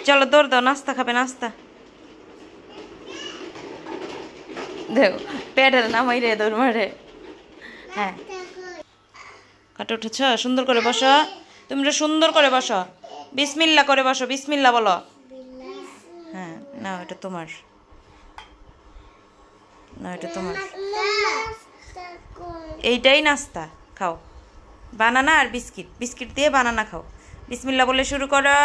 চলো দৌড় দাও, নাস্তা খাবে, নাস্তা দেও পেটের নামাই রে দৌড় মারে। হ্যাঁ খাটে উঠেছ, সুন্দর করে বসো, তোমরা সুন্দর করে বসো, বিসমিল্লা করে বসো, বিসমিল্লা বলো। হ্যাঁ না এটা তোমার, না এটা তোমার, এইটাই নাস্তা খাও, বানানা আর বিস্কিট, বিস্কিট দিয়ে বানানা খাও। বিসমিল্লা বলে শুরু করো।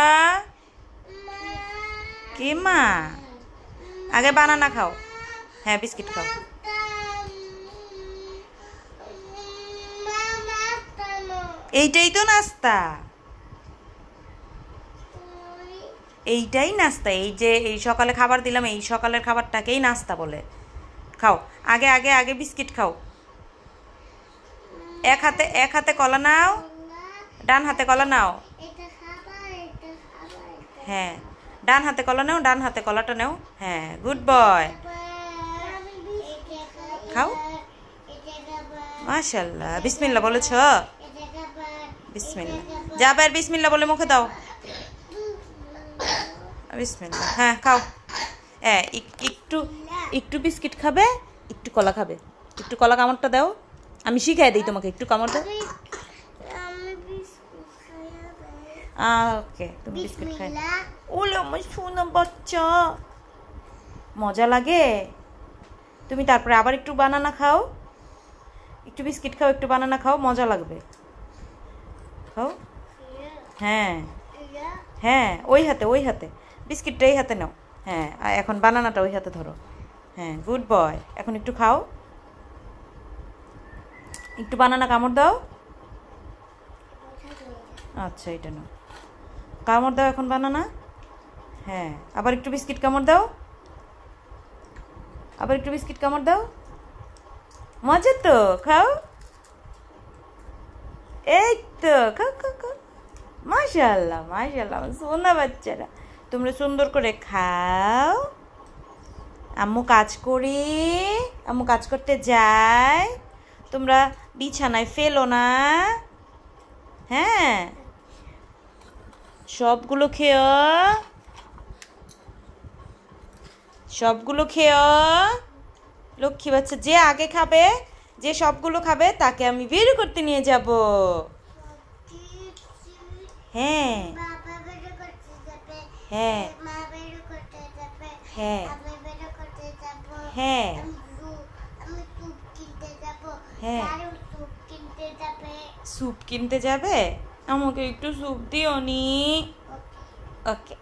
কি মা, আগে বানানা খাও, হ্যাঁ বিস্কিট খাও। এইটাই তো নাস্তা, এইটাই নাস্তা, এই যে এই সকালে খাবার দিলাম, এই সকালের খাবারটাকেই নাস্তা বলে। খাও আগে আগে আগে বিস্কিট খাও। এক হাতে কলা নাও, ডান হাতে কলা নাও। হ্যাঁ ডান হাতে কলা নাও, ডান হাতে কলাটা নাও। হ্যাঁ গুড বয়, খাও। মাশাআল্লাহ, বিসমিল্লাহ বলেছ, বিসমিল্লাহ যাবার, বিসমিল্লাহ বলে মুখে দাও, বিসমিল্লাহ। হ্যাঁ খাও। হ্যাঁ একটু একটু বিস্কিট খাবে, একটু কলা খাবে, একটু কলা কামড়টা দাও, আমি শিখাই দিই তোমাকে, একটু কামড় দাও। ওকে তুমি বিস্কিট খাই। ওলে আমার সোনা বাচ্চা, মজা লাগে। তুমি তারপরে আবার একটু বানানা খাও, একটু বিস্কিট খাও, একটু বানানা খাও, মজা লাগবে, খাও। হ্যাঁ হ্যাঁ ওই হাতে, ওই হাতে বিস্কিটটা এই হাতে নাও। হ্যাঁ আর এখন বানানাটা ওই হাতে ধরো। হ্যাঁ গুড বয়, এখন একটু খাও, একটু বানানা কামড় দাও। আচ্ছা এটা নাও, কামড় দাও এখন বানানা। হ্যাঁ আবার একটু বিস্কিট কামড় দাও, আবার একটু বিস্কিট কামড় দাও, মজা তো, খাও। এই তো খাও খাও খাও। মাশাআল্লাহ মাশাআল্লাহ, সোনা বাচ্চারা, তোমরা সুন্দর করে খাও। আম্মু কাজ করি, আম্মু কাজ করতে যায়, তোমরা বিছানায় ফেলো না। হ্যাঁ সবগুলো খেও, সবগুলো খেও। লক্ষ্মী বাচ্চা, যে আগে খাবে, যে সবগুলো খাবে তাকে আমি বের করতে নিয়ে যাব। হ্যাঁ হ্যাঁ হ্যাঁ হ্যাঁ হ্যাঁ স্যুপ কিনতে যাবে, আমাকে একটু স্যুপ দিও নি। ওকে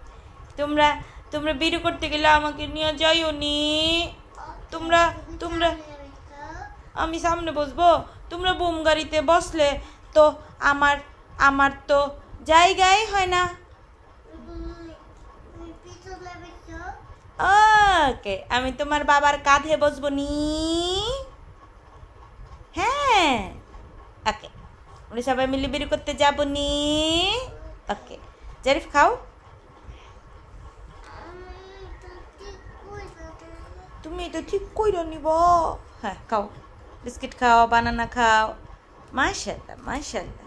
তোমরা তোমরা বের করতে গেলে আমাকে নিয়ে যাইও নি। তোমরা তোমরা আমি সামনে বসবো, তোমরা বুম গাড়িতে বসলে তো আমার আমার তো জায়গাই হয় না। ওকে আমি তোমার বাবার কাঁধে বসবো নি। হ্যাঁ ওকে আমরা সবাই মিলে বের করতে যাবো নি। ওকে জারিফ খাও, তুমি তো ঠিক কইরা নিব। হ্যাঁ খাও, বিস্কিট খাও, বানানা খাও। মাশাআল্লাহ মাশাআল্লাহ।